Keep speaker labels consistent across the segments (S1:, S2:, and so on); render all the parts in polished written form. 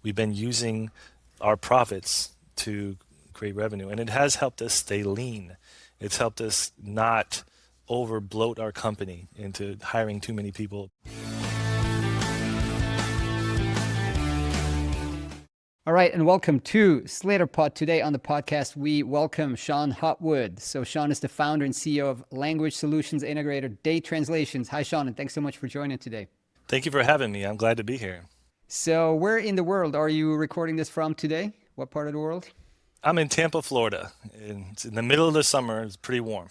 S1: We've been using our profits to create revenue, and it has helped us stay lean. It's helped us not over bloat our company into hiring too many people.
S2: All right, and welcome to Slater Pod. Today on the podcast, we welcome Sean Hotwood. So, Sean is the founder and CEO of language solutions integrator Day Translations. Hi, Sean, and thanks so much for joining today.
S1: Thank you for having me. I'm glad to be here.
S2: So, where in the world are you recording this from today? What part of the world?
S1: I'm in Tampa, Florida. And it's in the middle of the summer. It's pretty warm.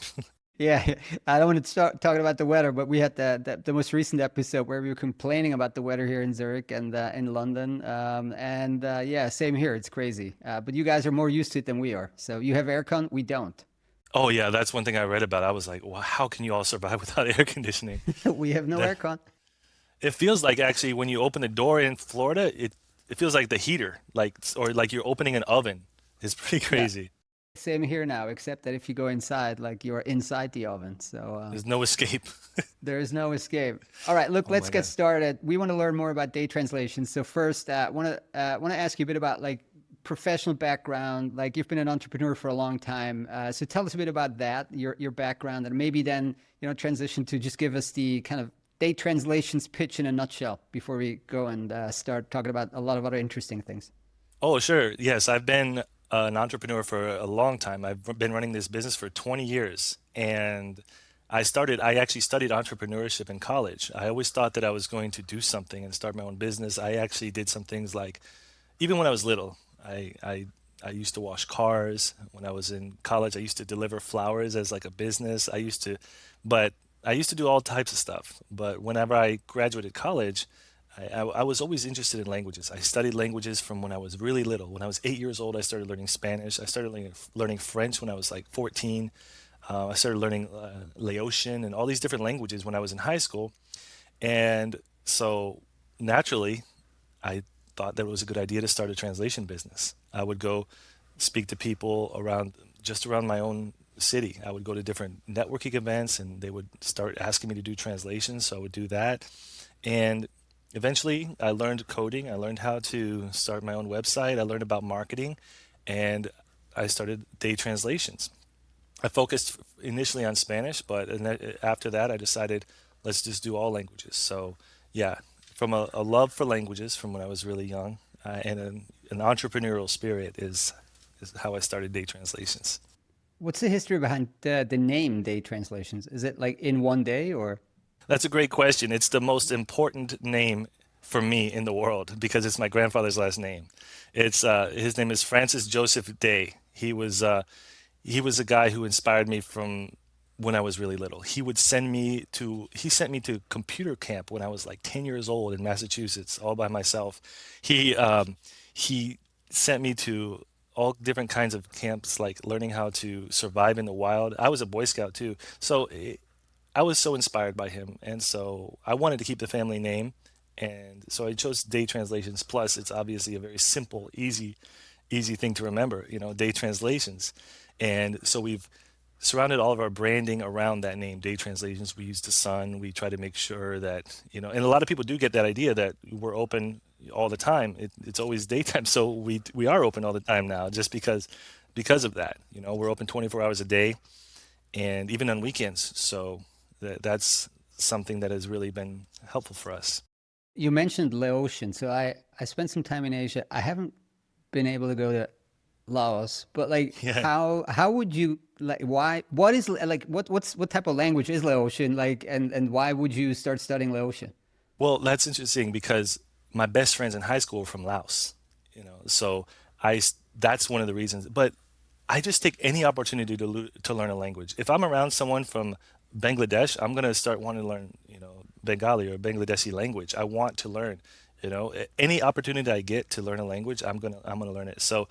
S2: Yeah, I don't want to start talking about the weather, but we had the most recent episode where we were complaining about the weather here in Zurich and in London. Yeah, same here. It's crazy. But you guys are more used to it than we are. So you have aircon, we don't.
S1: Oh yeah, that's one thing I read about. I was like, well, how can you all survive without air conditioning?
S2: We have no
S1: That
S2: aircon.
S1: it feels like actually when you open the door in Florida, it feels like the heater, or like you're opening an oven. It's pretty
S2: Yeah.
S1: crazy.
S2: Same here now, except that if you go inside, like you're inside the oven. So
S1: There's no escape.
S2: there is no escape. All right, look,
S1: Oh
S2: let's
S1: my
S2: get
S1: God.
S2: started. We want to learn more about day translations. So first, want to ask you a bit about like professional background. Like you've been an entrepreneur for a long time. So tell us a bit about that, your background, and maybe then transition to just give us the kind of day translations pitch in a nutshell before we go and start talking about a lot of other interesting things.
S1: Oh, sure. Yes, I've been an entrepreneur for a long time. I've been running this business for 20 years. And I actually studied entrepreneurship in college. I always thought that I was going to do something and start my own business. I actually did some things like, even when I was little, I used to wash cars. When I was in college, I used to deliver flowers as like a business. But I used to do all types of stuff. But whenever I graduated college, I was always interested in languages. I studied languages from when I was really little. When I was 8 years old, I started learning Spanish. I started learning French when I was like 14. I started learning Laotian and all these different languages when I was in high school. And so naturally, I thought that it was a good idea to start a translation business. I would go speak to people just around my own city. I would go to different networking events and they would start asking me to do translations. So I would do that. And eventually I learned coding. I learned how to start my own website. I learned about marketing and I started Day Translations. I focused initially on Spanish, but after that, I decided let's just do all languages. So, yeah, from a love for languages from when I was really young, and an entrepreneurial spirit is how I started Day Translations.
S2: What's the history behind the name day translations? Is it like in one day or?
S1: That's a great question. It's the most important name for me in the world because it's my grandfather's last name. It's his name is Francis Joseph Day. He was a guy who inspired me from when I was really little. He sent me to computer camp when I was like 10 years old in Massachusetts all by myself. He sent me to all different kinds of camps, like learning how to survive in the wild. I was a Boy Scout too. I was so inspired by him, and so I wanted to keep the family name, and so I chose Day Translations. Plus, it's obviously a very simple, easy thing to remember. Day Translations, and so we've surrounded all of our branding around that name, Day Translations. We use the sun. We try to make sure that and a lot of people do get that idea that we're open all the time. It's always daytime, so we are open all the time now, just because of that. We're open 24 hours a day and even on weekends. So that's something that has really been helpful for us.
S2: You mentioned Laotian, so I spent some time in Asia. I haven't been able to go to Laos, but like
S1: Yeah.
S2: how would you like why what is like what type of language is Laotian like and why would you start studying Laotian?
S1: Well, that's interesting because my best friends in high school were from Laos. So that's one of the reasons. But I just take any opportunity to learn a language. If I'm around someone from Bangladesh, I'm gonna start wanting to learn, Bengali or Bangladeshi language. I want to learn. Any opportunity I get to learn a language, I'm gonna learn it. So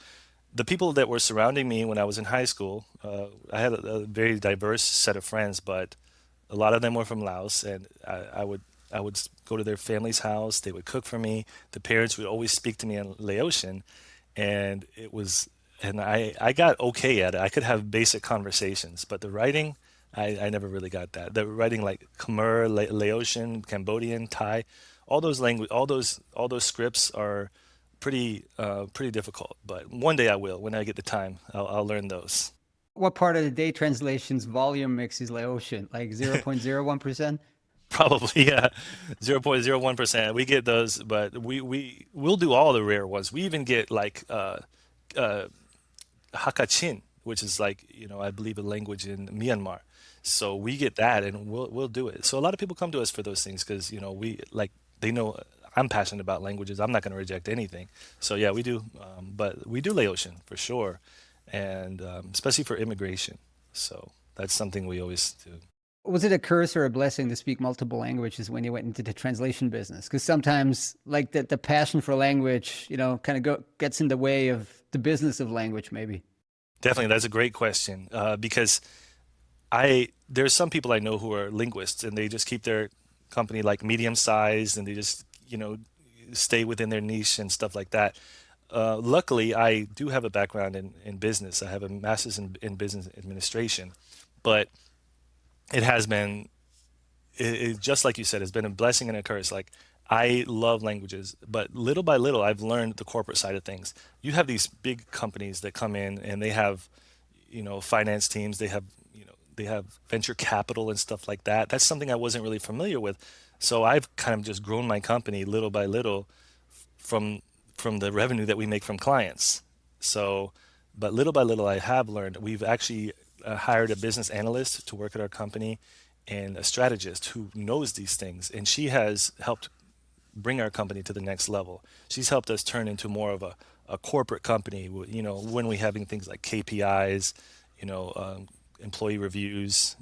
S1: the people that were surrounding me when I was in high school, I had a very diverse set of friends, but a lot of them were from Laos, and I would go to their family's house. They would cook for me. The parents would always speak to me in Laotian, and I got okay at it. I could have basic conversations, but the writing, I never really got that. The writing like Khmer, Laotian, Cambodian, Thai, all those scripts are pretty difficult. But one day I will. When I get the time, I'll learn those.
S2: What part of the day translations volume mix is Laotian? Like 0.01%?
S1: Probably, yeah, 0.01%. We get those, but we'll do all the rare ones. We even get like uh, Hakachin, which is like, I believe a language in Myanmar. So we get that and we'll do it. So a lot of people come to us for those things because, we like they know I'm passionate about languages. I'm not going to reject anything. So yeah, we do. But we do Laotian for sure, and especially for immigration. So that's something we always do.
S2: Was it a curse or a blessing to speak multiple languages when you went into the translation business? Because sometimes, like the passion for language, kind of gets in the way of the business of language, maybe.
S1: Definitely, that's a great question because there's some people I know who are linguists and they just keep their company like medium sized and they just stay within their niche and stuff like that. Luckily, I do have a background in business. I have a master's in business administration, but it has been just like you said, it's been a blessing and a curse. Like I love languages, but little by little, I've learned the corporate side of things. You have these big companies that come in and they have, finance teams. They have venture capital and stuff like that. That's something I wasn't really familiar with. So I've kind of just grown my company little by little from from the revenue that we make from clients. So, but little by little, I have learned. We've actually hired a business analyst to work at our company and a strategist who knows these things, and she has helped bring our company to the next level. She's helped us turn into more of a corporate company. When we having things like KPIs, employee reviews,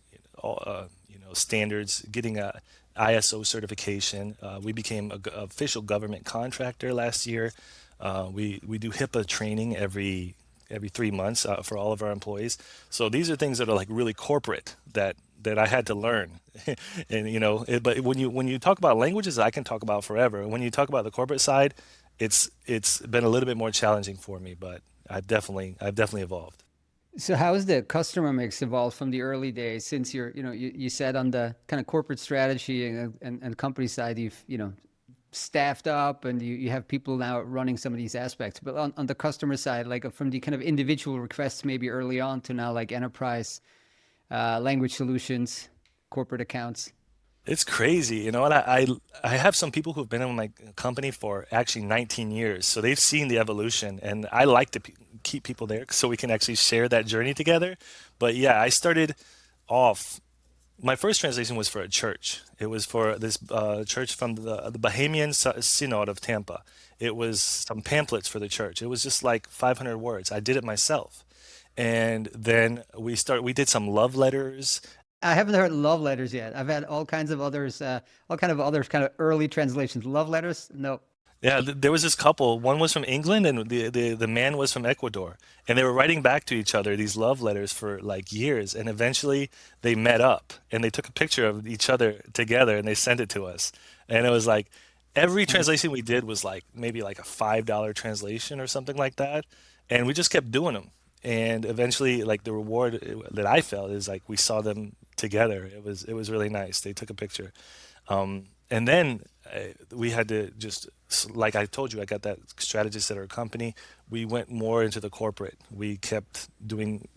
S1: standards, getting a ISO certification. We became a official government contractor last year. We do HIPAA training every 3 months for all of our employees. So these are things that are like really corporate that I had to learn. And but when you talk about languages, I can talk about forever. When you talk about the corporate side, it's been a little bit more challenging for me, but I've definitely evolved.
S2: So how has the customer mix evolved from the early days since you said on the kind of corporate strategy and company side, you've, staffed up and you have people now running some of these aspects. But on the customer side, like from the kind of individual requests maybe early on to now like enterprise language solutions, corporate accounts.
S1: It's crazy, and I have some people who've been in my company for actually 19 years, so they've seen the evolution, and I like to keep people there so we can actually share that journey together. But yeah, I started off. My first translation was for a church. It was for this church from the Bahamian Synod of Tampa. It was some pamphlets for the church. It was just like 500 words. I did it myself, and then we did some love letters.
S2: I haven't heard love letters yet. I've had all kinds of others, all kind of others, kind of early translations. Love letters? No.
S1: Yeah, there was this couple. One was from England, and the man was from Ecuador, and they were writing back to each other these love letters for like years. And eventually, they met up, and they took a picture of each other together, and they sent it to us. And it was like every
S2: Nice.
S1: translation we did was like maybe like a $5 translation or something like that, and we just kept doing them. And eventually, like the reward that I felt is like we saw them together. It was really nice. They took a picture. And then we had to just, like I told you, I got that strategist at our company. We went more into the corporate. We kept doing,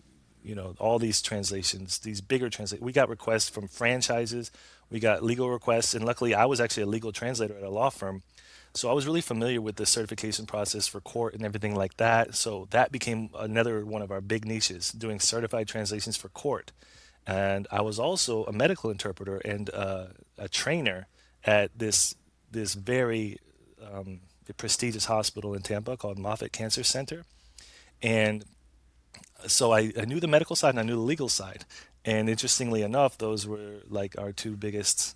S1: all these translations, these bigger translations. We got requests from franchises. We got legal requests. And luckily, I was actually a legal translator at a law firm. So I was really familiar with the certification process for court and everything like that. So that became another one of our big niches, doing certified translations for court. And I was also a medical interpreter and a trainer at this very prestigious hospital in Tampa called Moffitt Cancer Center. And so I knew the medical side and I knew the legal side. And interestingly enough, those were like our two biggest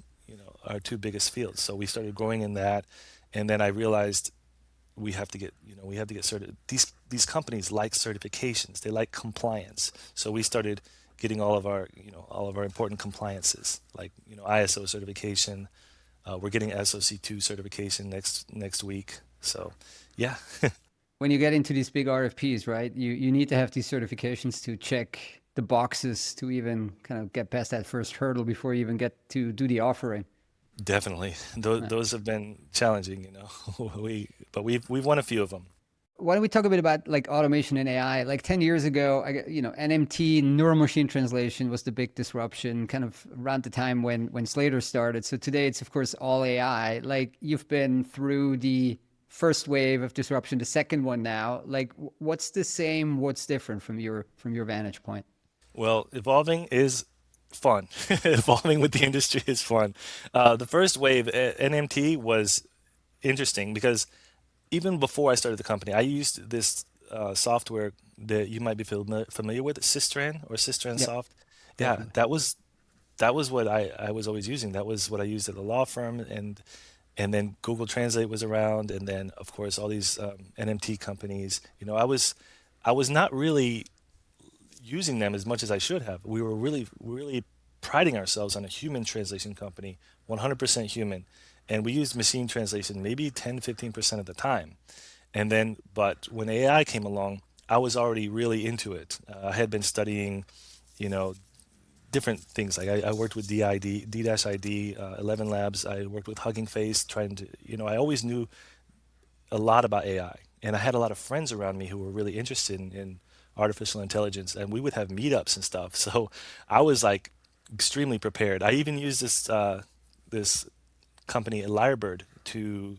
S1: fields. So we started growing in that, and then I realized we have to get certified. These companies like certifications. They like compliance. So we started getting all of our important compliances, like ISO certification. We're getting SOC2 certification next week. So yeah.
S2: When you get into these big RFPs, right? You need to have these certifications to check the boxes to even kind of get past that first hurdle before you even get to do the offering.
S1: Definitely. Those have been challenging, but we've won a few of them.
S2: Why don't we talk a bit about like automation and AI? Like 10 years ago, NMT, neural machine translation was the big disruption kind of around the time when Slater started. So today it's of course all AI. Like you've been through the first wave of disruption, the second one now. Like what's the same, what's different from your vantage point?
S1: Well, evolving is fun. Evolving with the industry is fun. The first wave, NMT, was interesting because even before I started the company, I used this software that you might be familiar with, Sistran or Sistran
S2: Yep,
S1: Soft. Yeah,
S2: definitely.
S1: that was what I was always using. That was what I used at the law firm, and then Google Translate was around, and then of course all these NMT companies. I was not really using them as much as I should have. We were really priding ourselves on a human translation company, 100% human. And we used machine translation maybe 10, 15% of the time. But when AI came along, I was already really into it. I had been studying, you know, different things. Like I worked with DID, D-ID, 11 Labs. I worked with Hugging Face, trying to, I always knew a lot about AI, and I had a lot of friends around me who were really interested in artificial intelligence, and we would have meetups and stuff. So I was like extremely prepared. I even used this company Lyrebird to.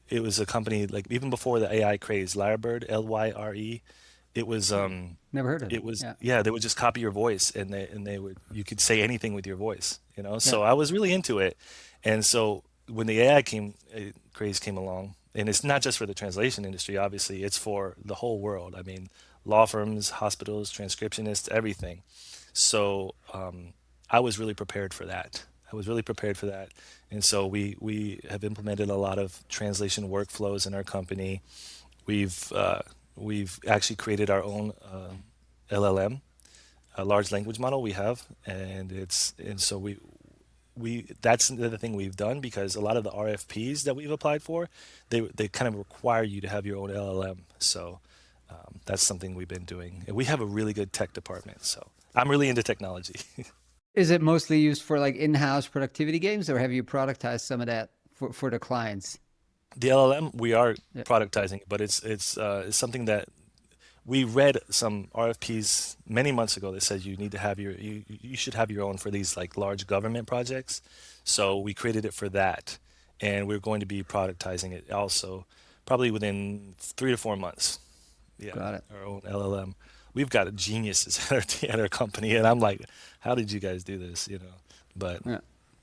S1: It was a company like even before the AI craze, Lyrebird, Lyre. It was
S2: Never heard of
S1: it
S2: it.
S1: was
S2: Yeah.
S1: yeah, they would just copy your voice, and they would you could say anything with your voice,
S2: Yeah.
S1: so I was really into it. And so when the AI craze came along, and it's not just for the translation industry, obviously it's for the whole world. I mean, law firms, hospitals, transcriptionists, everything. So I was really prepared for that. I was really prepared for that. And so we have implemented a lot of translation workflows in our company. We've uh, we've actually created our own LLM, a large language model we have, and so we that's the other thing we've done, because a lot of the RFPs that we've applied for, they kind of require you to have your own LLM. So that's something we've been doing. And we have a really good tech department, so I'm really into technology.
S2: Is it mostly used for like in-house productivity games, or have you productized some of that for the clients?
S1: The LLM, we are
S2: Yeah.
S1: productizing it, but it's something that we read some RFPs many months ago that said you need to have you should have your own for these like large government projects. So we created it for that, and we're going to be productizing it also, probably within 3 to 4 months. Yeah,
S2: Got it.
S1: our own LLM. We've got geniuses at our company, and I'm like, how did you guys do this? But
S2: Yeah.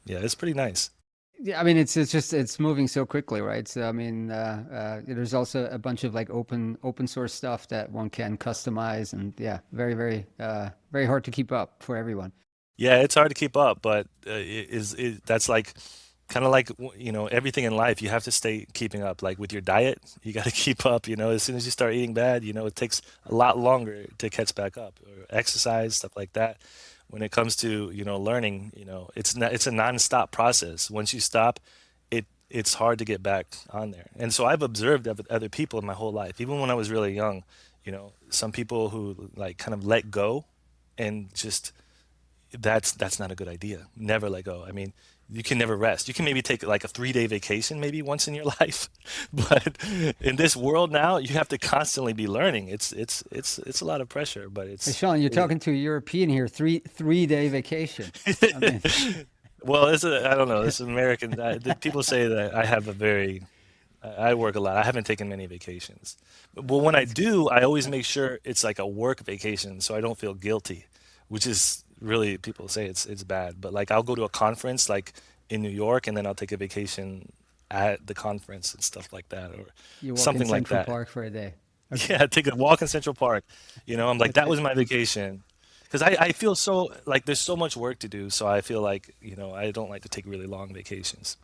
S1: yeah, it's pretty nice.
S2: Yeah, I mean, it's just it's moving so quickly, right? So I mean, there's also a bunch of like open source stuff that one can customize, and yeah, very hard to keep up for everyone.
S1: Yeah, it's hard to keep up, but that's like kind of like everything in life. You have to stay keeping up. Like with your diet, you got to keep up. As soon as you start eating bad, it takes a lot longer to catch back up. Or exercise, stuff like that. When it comes to learning, it's a non-stop process. Once you stop, it's hard to get back on there. And so I've observed other people in my whole life, even when I was really young. Some people who like kind of let go and just that's not a good idea. Never let go. I mean, you can never rest. You can maybe take like a 3-day vacation maybe once in your life, but in this world now, you have to constantly be learning. It's a lot of pressure, but
S2: Hey,
S1: it's
S2: Sean, you're
S1: it,
S2: talking to a European here, three-day vacation. I mean,
S1: well, I don't know. It's American. People say that I have a very I work a lot. I haven't taken many vacations, but when I
S2: that's
S1: do, I always
S2: yeah.
S1: make sure it's like a work vacation, so I don't feel guilty, which is really people say it's bad. But like I'll go to a conference like in New York, and then I'll take a vacation at the conference and stuff like that, or
S2: You walk in
S1: something like
S2: Central
S1: that.
S2: Park for a day. Okay,
S1: Yeah, take a walk in Central Park. I'm like that
S2: okay.
S1: was my vacation, because I feel so like there's so much work to do, so I feel like I don't like to take really long vacations.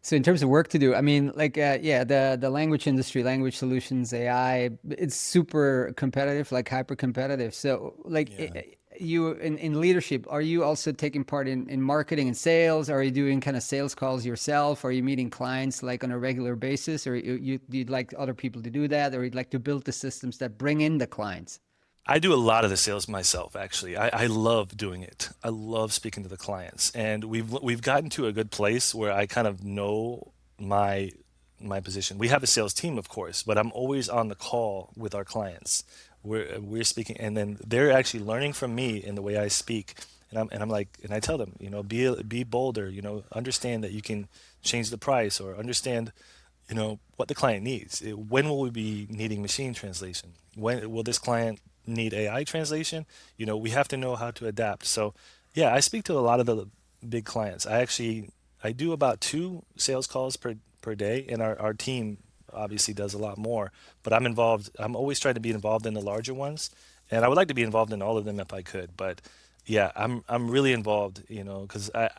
S2: So in terms of work to do, I mean, like, yeah, the language industry, language solutions, AI, it's super competitive, like hyper competitive. So, like,
S1: Yeah.
S2: you in leadership, are you also taking part in marketing and sales? Are you doing kind of sales calls yourself? Are you meeting clients like on a regular basis, or you'd like other people to do that, or you'd like to build the systems that bring in the clients?
S1: I do a lot of the sales myself, actually. I love doing it. I love speaking to the clients, and we've gotten to a good place where I kind of know my my position. We have a sales team, of course, but I'm always on the call with our clients. We're speaking, and then they're actually learning from me in the way I speak. And I'm like, and I tell them, be bolder. Understand that you can change the price, or understand what the client needs. When will we be needing machine translation? When will this client need AI translation? We have to know how to adapt. So yeah, I speak to a lot of the big clients. I do about two sales calls per day, and our team obviously does a lot more. But I'm always trying to be involved in the larger ones, and I would like to be involved in all of them if I could. But yeah, I'm really involved, because I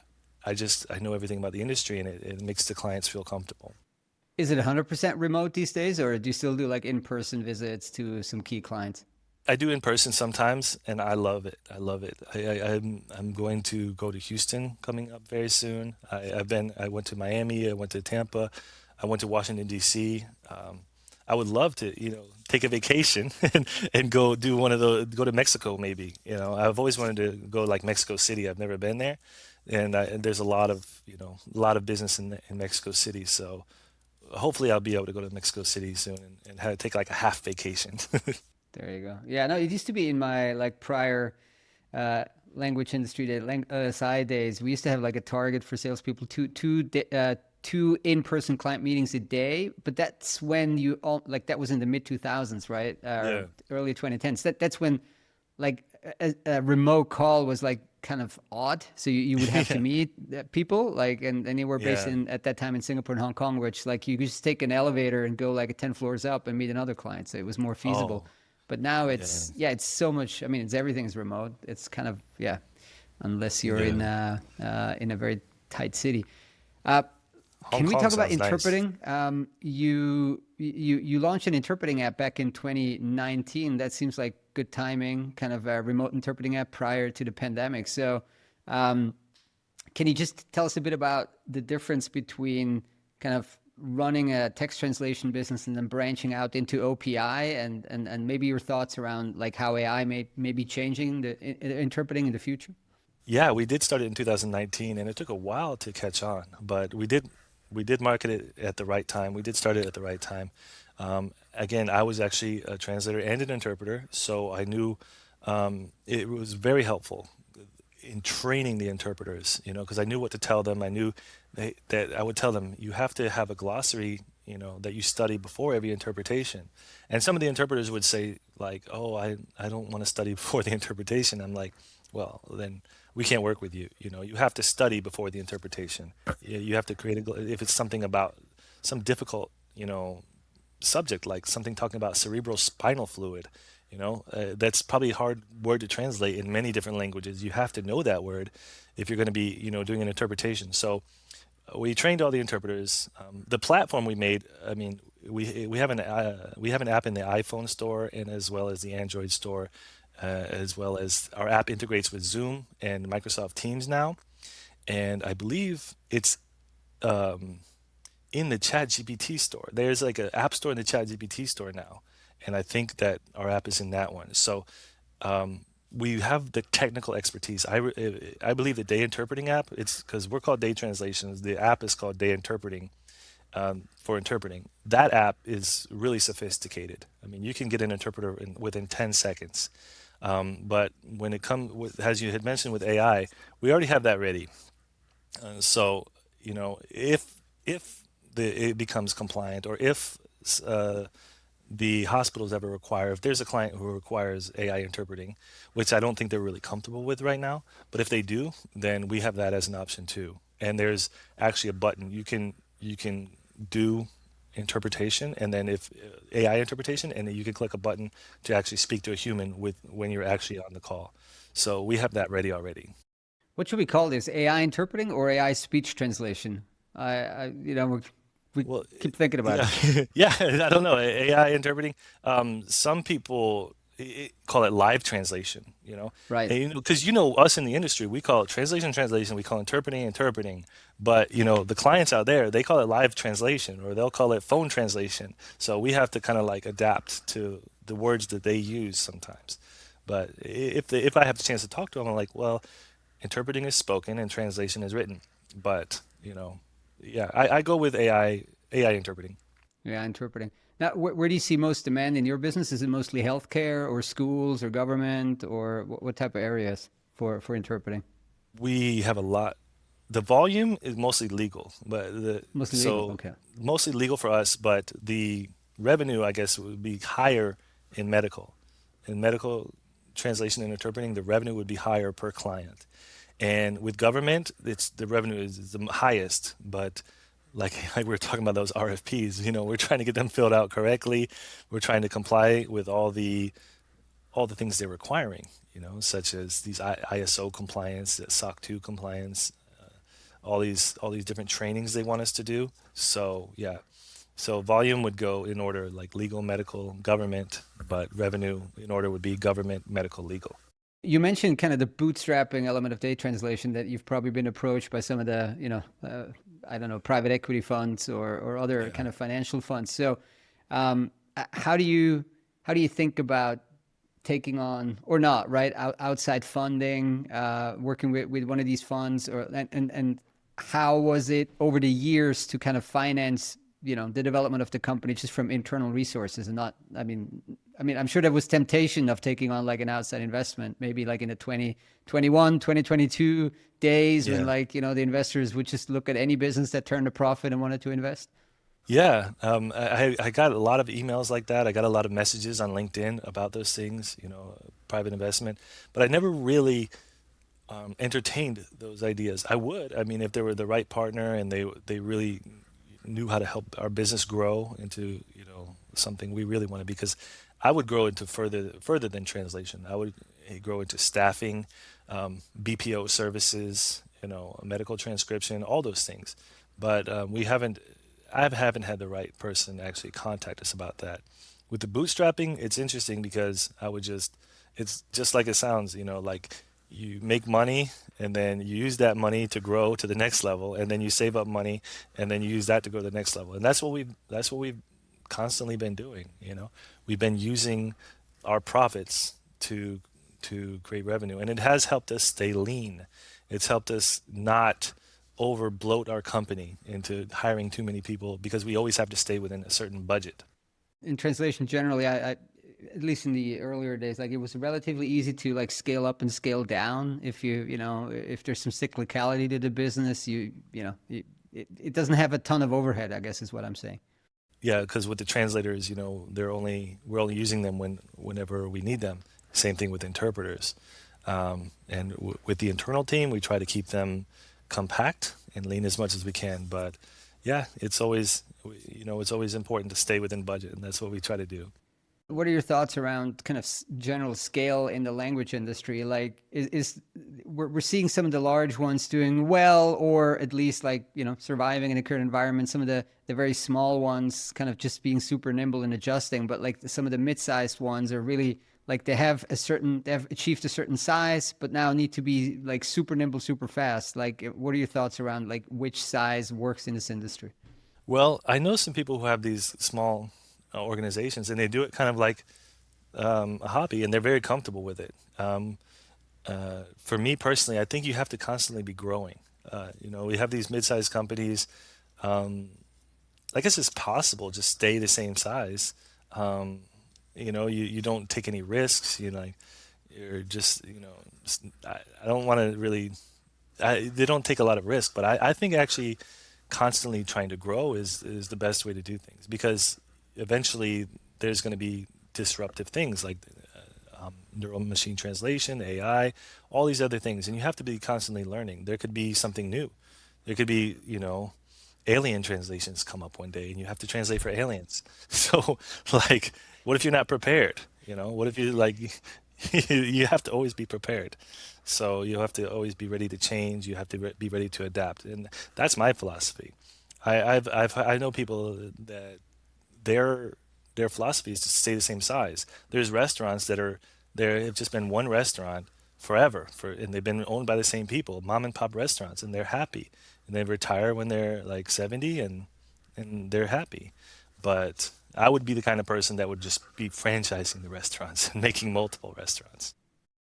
S1: know everything about the industry, and it makes the clients feel comfortable.
S2: Is it 100% remote these days, or do you still do like in-person visits to some key clients?
S1: I do in person sometimes, and I love it. I love it. I'm going to go to Houston coming up very soon. I went to Miami. I went to Tampa. I went to Washington D.C. I would love to, take a vacation and go to Mexico maybe. I've always wanted to go like Mexico City. I've never been there, and there's a lot of business in Mexico City. So hopefully I'll be able to go to Mexico City soon and take like a half vacation.
S2: There you go. Yeah, no, it used to be in my like prior uh, language industry day, OSI days. We used to have like a target for salespeople, two in-person client meetings a day. But that's when you all like that was in the mid 2000s, right?
S1: Yeah.
S2: Early 2010s. That's when like a remote call was like kind of odd. So you would have to
S1: Yeah.
S2: meet people like, and they were based
S1: Yeah.
S2: in at that time in Singapore and Hong Kong, which like you could just take an elevator and go like 10 floors up and meet another client. So it was more feasible.
S1: Oh,
S2: But now
S1: yeah.
S2: it's, yeah, it's so much. I mean, everything's remote. It's kind of, yeah, unless you're
S1: Yeah.
S2: in a very tight city. Uh,
S1: Hong
S2: can we
S1: Kong
S2: talk about
S1: sounds nice.
S2: interpreting? You launched an interpreting app back in 2019. That seems like good timing, kind of a remote interpreting app prior to the pandemic. So, um, can you just tell us a bit about the difference between kind of running a text translation business and then branching out into OPI, and maybe your thoughts around like how AI may be changing the interpreting in the future?
S1: Yeah, we did start it in 2019, and it took a while to catch on, but we did market it at the right time. We did start it at the right time. Again, I was actually a translator and an interpreter, so I knew it was very helpful in training the interpreters, because I knew what to tell them. I knew that I would tell them, you have to have a glossary, that you study before every interpretation. And some of the interpreters would say, like, oh, I don't want to study before the interpretation. I'm like, well, then we can't work with you. You have to study before the interpretation. You have to create if it's something about some difficult, subject, like something talking about cerebral spinal fluid. That's probably a hard word to translate in many different languages. You have to know that word if you're going to be, doing an interpretation. So we trained all the interpreters. The platform we made, I mean, we have an app in the iPhone store and as well as the Android store, as well as our app integrates with Zoom and Microsoft Teams now, and I believe it's in the ChatGPT store. There's like an app store in the ChatGPT store now, and I think that our app is in that one. So we have the technical expertise. I believe the day interpreting app. It's because we're called Day Translations. The app is called Day Interpreting, for interpreting. That app is really sophisticated. I mean, you can get an interpreter within 10 seconds. But when it comes with, as you had mentioned with AI, we already have that ready. So, if it becomes compliant, or if uh, the hospitals ever require, if there's a client who requires AI interpreting, which I don't think they're really comfortable with right now, but if they do, then we have that as an option too. And there's actually a button you can do interpretation, and then if AI interpretation, and then you can click a button to actually speak to a human with when you're actually on the call. So we have that ready already.
S2: What should we call this? AI interpreting or AI speech translation? We
S1: Well,
S2: keep thinking about
S1: yeah,
S2: it.
S1: yeah. I don't know. AI interpreting. Some people call it live translation.
S2: Right.
S1: And, because us in the industry, we call it translation, translation. We call interpreting, interpreting. But the clients out there, they call it live translation, or they'll call it phone translation. So we have to kind of like adapt to the words that they use sometimes. But if I have the chance to talk to them, I'm like, well, interpreting is spoken and translation is written. But yeah, I go with AI interpreting.
S2: Yeah, interpreting. Now, where do you see most demand in your business? Is it mostly healthcare or schools or government, or what type of areas for interpreting?
S1: We have a lot. The volume is mostly legal, but
S2: Mostly legal.
S1: so
S2: Okay.
S1: mostly legal for us, but the revenue, I guess, would be higher in medical. In medical translation and interpreting, the revenue would be higher per client. And with government, it's the revenue is the highest, but like we were talking about those RFPs, we're trying to get them filled out correctly. We're trying to comply with all the things they're requiring, such as these ISO compliance, SOC 2 compliance, all these different trainings they want us to do. So yeah, so volume would go in order like legal, medical, government, but revenue in order would be government, medical, legal.
S2: You mentioned kind of the bootstrapping element of data translation that you've probably been approached by some of the, I don't know, private equity funds or other
S1: Yeah.
S2: kind of financial funds. So, how do you think about taking on or not, right? Outside funding, working with one of these funds, or and how was it over the years to kind of finance, the development of the company just from internal resources and not, I mean, I'm sure there was temptation of taking on like an outside investment, maybe like in the 2021, 2022 days when
S1: Yeah.
S2: like, the investors would just look at any business that turned a profit and wanted to invest.
S1: Yeah, I got a lot of emails like that. I got a lot of messages on LinkedIn about those things, private investment, but I never really entertained those ideas. I would, I mean, if they were the right partner and they really knew how to help our business grow into, something we really wanted, because I would grow into further than translation. I would grow into staffing, BPO services, medical transcription, all those things. But we haven't I haven't had the right person actually contact us about that. With the bootstrapping, it's interesting because it's just like it sounds, like you make money and then you use that money to grow to the next level, and then you save up money and then you use that to go to the next level. And that's what we've constantly been doing, We've been using our profits to create revenue, and it has helped us stay lean. It's helped us not over bloat our company into hiring too many people because we always have to stay within a certain budget.
S2: In translation, generally, at least in the earlier days, like it was relatively easy to like scale up and scale down. If if there's some cyclicality to the business, it doesn't have a ton of overhead, I guess is what I'm saying.
S1: Yeah, because with the translators, we're only using them whenever we need them. Same thing with interpreters. And with the internal team, we try to keep them compact and lean as much as we can. But yeah, it's always important to stay within budget, and that's what we try to do.
S2: What are your thoughts around kind of general scale in the language industry? Like, we're seeing some of the large ones doing well, or at least like surviving in the current environment. Some of the very small ones kind of just being super nimble and adjusting. But like some of the mid-sized ones are really like they have achieved a certain size, but now need to be like super nimble, super fast. Like, what are your thoughts around like which size works in this industry?
S1: Well, I know some people who have these small organizations, and they do it kind of like a hobby, and they're very comfortable with it. For me personally, I think you have to constantly be growing. We have these mid-sized companies. Um, I guess it's possible just stay the same size. You don't take any risks. You're just, I don't want to really. They don't take a lot of risk, but I think actually constantly trying to grow is the best way to do things, because eventually there's going to be disruptive things like neural machine translation, AI, all these other things, and you have to be constantly learning. There could be something new. There could be, alien translations come up one day, and you have to translate for aliens. So, like, what if you're not prepared? What if you like, you have to always be prepared. So you have to always be ready to change. You have to be ready to adapt, and that's my philosophy. I know people that their their philosophy is to stay the same size. There's restaurants that are there have just been one restaurant forever and they've been owned by the same people, mom and pop restaurants, and they're happy. And they retire when they're like 70, and they're happy. But I would be the kind of person that would just be franchising the restaurants and making multiple restaurants.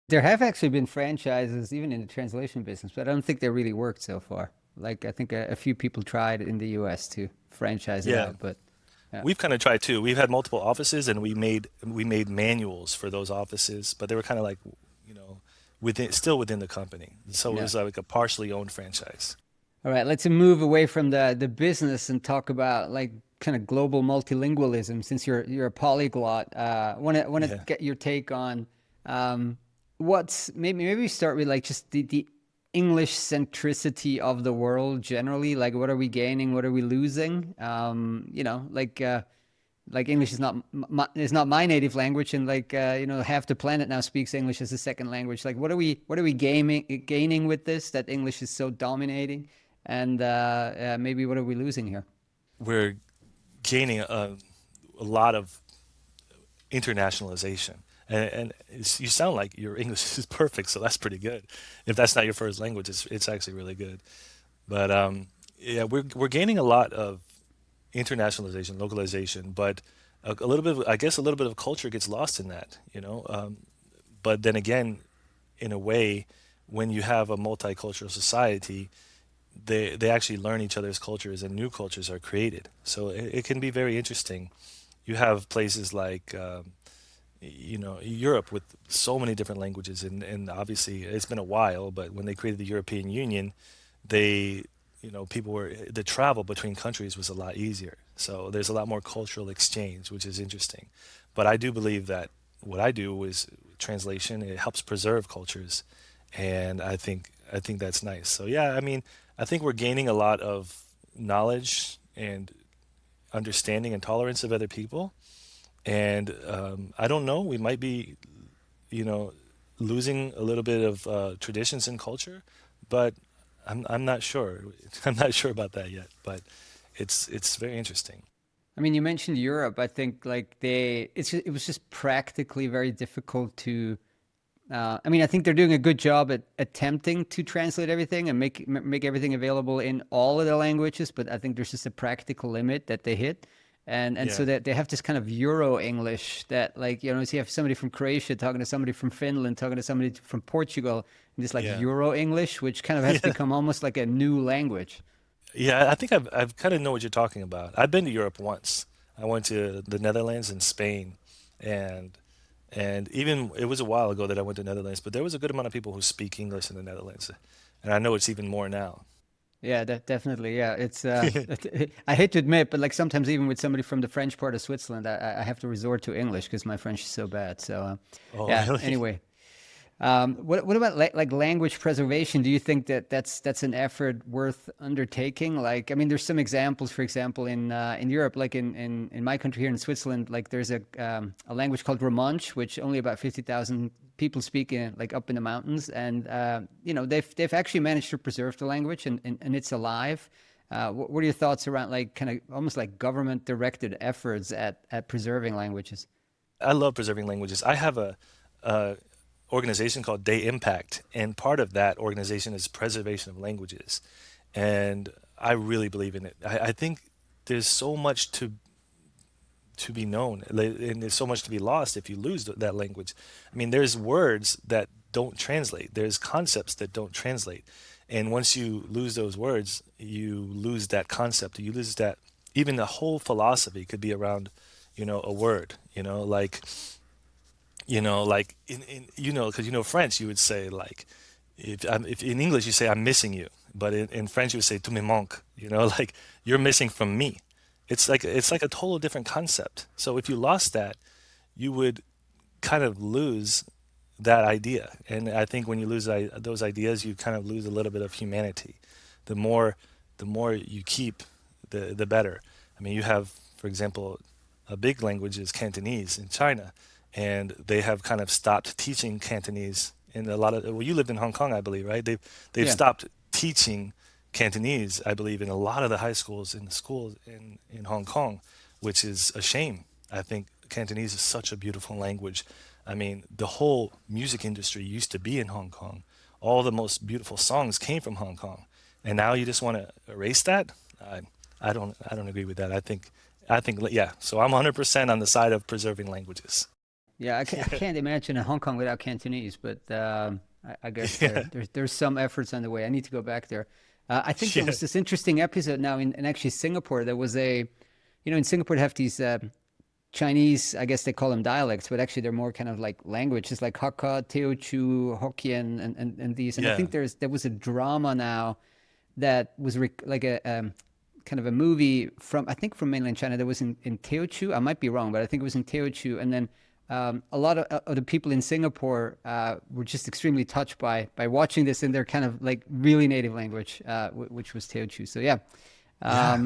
S2: There have actually been franchises even in the translation business, but I don't think they really worked so far. Like I think a few people tried in the US to franchise it
S1: Yeah,
S2: out, but yeah.
S1: we've kind of tried too. We've had multiple offices, and we made manuals for those offices, but they were kind of like, you know, within still within the company. So it
S2: Yeah.
S1: was like a partially owned franchise.
S2: All right, let's move away from the business and talk about like kind of global multilingualism. Since you're a polyglot, want to
S1: Yeah.
S2: get your take on um, what's maybe we start with like just the English centricity of the world generally. Like, what are we gaining? What are we losing? Like English is not my native language, and like half the planet now speaks English as a second language. Like, what are we gaining with this that English is so dominating, and maybe what are we losing here?
S1: We're gaining a lot of internationalization. And you sound like your English is perfect, so that's pretty good. If that's not your first language, it's actually really good. But yeah, we're gaining a lot of internationalization, localization, but a little bit, I guess, a little bit of culture gets lost in that, you know. But then again, in a way, when you have a multicultural society, they actually learn each other's cultures and new cultures are created. So it can be very interesting. You have places like Europe with so many different languages, and obviously it's been a while, but when they created the European Union, they people were the travel between countries was a lot easier. So there's a lot more cultural exchange, which is interesting. But I do believe that what I do is translation. It helps preserve cultures, and I think that's nice. So yeah, I mean, I think we're gaining a lot of knowledge and understanding and tolerance of other people. And I don't know, we might be, you know, losing a little bit of traditions and culture, but I'm not sure. I'm not sure about that yet. But it's very interesting.
S2: I mean, you mentioned Europe. I think like it was just practically very difficult to. I mean, I think they're doing a good job at attempting to translate everything and make everything available in all of the languages, but I think there's just a practical limit that they hit. And so
S1: Yeah,
S2: that they have this kind of Euro English that like, so you have somebody from Croatia talking to somebody from Finland, talking to somebody from Portugal, and this like
S1: yeah,
S2: Euro English, which kind of has
S1: yeah,
S2: become almost like a new language.
S1: yeah. I think I've kind of know what you're talking about. I've been to Europe once. I went to the Netherlands and Spain, and even it was a while ago that I went to Netherlands, but there was a good amount of people who speak English in the Netherlands, and I know it's even more now.
S2: Yeah, definitely. Yeah, it's I hate to admit, but like sometimes even with somebody from the French part of Switzerland, I have to resort to English because my French is so bad. So
S1: Oh,
S2: yeah.
S1: really?
S2: Anyway, what about like language preservation? Do you think that that's an effort worth undertaking? Like, I mean, there's some examples. For example, in Europe, like in my country here in Switzerland, like there's a language called Romansh, which only about 50,000 people speak in like up in the mountains, and they've actually managed to preserve the language, and it's alive. What are your thoughts around like kind of almost like government directed efforts at preserving languages?
S1: I love preserving languages. I have a organization called Day Impact, and part of that organization is preservation of languages. And I really believe in it. I think there's so much to be known, and there's so much to be lost if you lose that language. I mean, there's words that don't translate. There's concepts that don't translate. And once you lose those words, you lose that concept. You lose that. Even the whole philosophy could be around, a word. Like because French, you would say like, if in English you say I'm missing you, but in French you would say tu me manques. Like you're missing from me. It's like a total different concept. So if you lost that, you would kind of lose that idea. And I think when you lose those ideas, you kind of lose a little bit of humanity. The more, the more you keep, the better. I mean, you have, for example, a big language is Cantonese in China, and they have kind of stopped teaching Cantonese in a lot of. Well, you lived in Hong Kong, I believe, right? They've
S2: Yeah.
S1: stopped teaching Cantonese, I believe, in a lot of the high schools in the schools in Hong Kong, which is a shame. I think Cantonese is such a beautiful language. I mean, the whole music industry used to be in Hong Kong. All the most beautiful songs came from Hong Kong, and now you just want to erase that. I, I don't agree with that. I think, yeah. So I'm 100% on the side of preserving languages.
S2: Yeah, I can't imagine a Hong Kong without Cantonese, but I guess
S1: Yeah,
S2: there's some efforts on the way. I need to go back there. I think there
S1: yeah,
S2: was this interesting episode now in actually Singapore. There was in Singapore they have these Chinese, I guess they call them dialects, but actually they're more kind of like languages, like Hakka, Teochew, Hokkien, and these. And I
S1: yeah.
S2: think there was a drama now that was like a kind of a movie from I think from mainland China that was in Teochew. I might be wrong, but I think it was in Teochew. And then a lot of the people in Singapore were just extremely touched by watching this in their kind of like really native language, which was Teochew. So yeah,
S1: Yeah.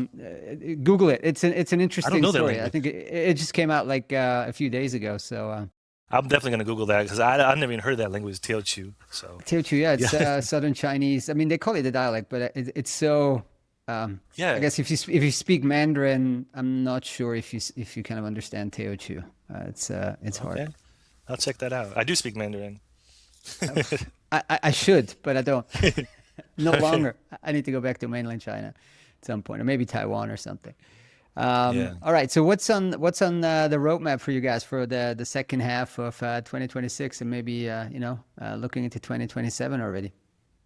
S2: Google it. It's an
S1: I don't
S2: interesting
S1: know that
S2: story. I
S1: language.
S2: think it just came out like a few days ago. So
S1: I'm definitely gonna Google that because I've never even heard that language, Teochew. So
S2: Teochew, yeah,
S1: yeah,
S2: it's Southern Chinese. I mean, they call it a dialect, but it's so. I
S1: yeah.
S2: guess if you speak Mandarin, I'm not sure if you kind of understand Teochew. It's hard.
S1: Okay, I'll check that out. I do speak Mandarin.
S2: I should, but I don't. No
S1: Okay.
S2: longer. I need to go back to mainland China at some point, or maybe Taiwan or something.
S1: Yeah.
S2: All right. So what's on the roadmap for you guys for the second half of 2026 and maybe looking into 2027 already?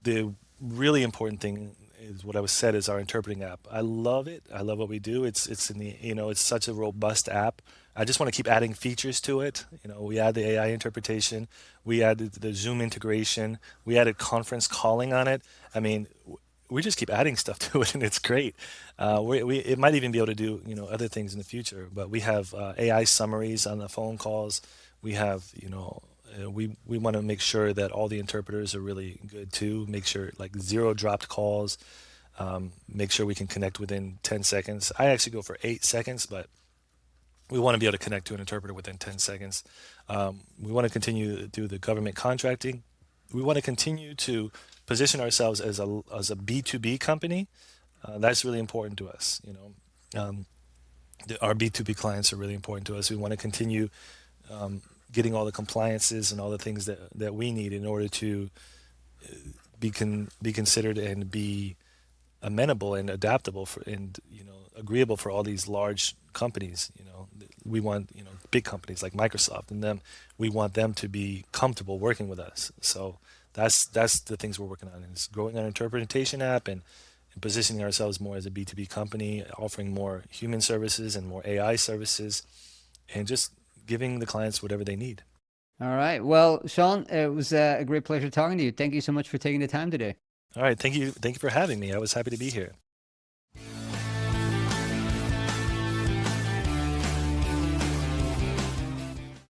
S1: The really important thing is what I was said is our interpreting app. I love it. I love what we do. It's in the it's such a robust app. I just want to keep adding features to it. We add the AI interpretation, we added the Zoom integration, we added conference calling on it. I mean, we just keep adding stuff to it, and it's great. We it might even be able to do other things in the future. But we have AI summaries on the phone calls. We have we want to make sure that all the interpreters are really good too. Make sure like zero dropped calls. Make sure we can connect within 10 seconds. I actually go for 8 seconds, but we want to be able to connect to an interpreter within 10 seconds. We want to continue to do the government contracting. We want to continue to position ourselves as a B2B company. That's really important to us. Our B2B clients are really important to us. We want to continue getting all the compliances and all the things that we need in order to be considered and be amenable and adaptable for and agreeable for all these large companies. We want big companies like Microsoft and them. We want them to be comfortable working with us. So that's the things we're working on is growing our interpretation app and positioning ourselves more as a B2B company, offering more human services and more AI services, and just giving the clients whatever they need.
S2: All right. Well, Sean, it was a great pleasure talking to you. Thank you so much for taking the time today.
S1: All right, thank you for having me. I was happy to be here.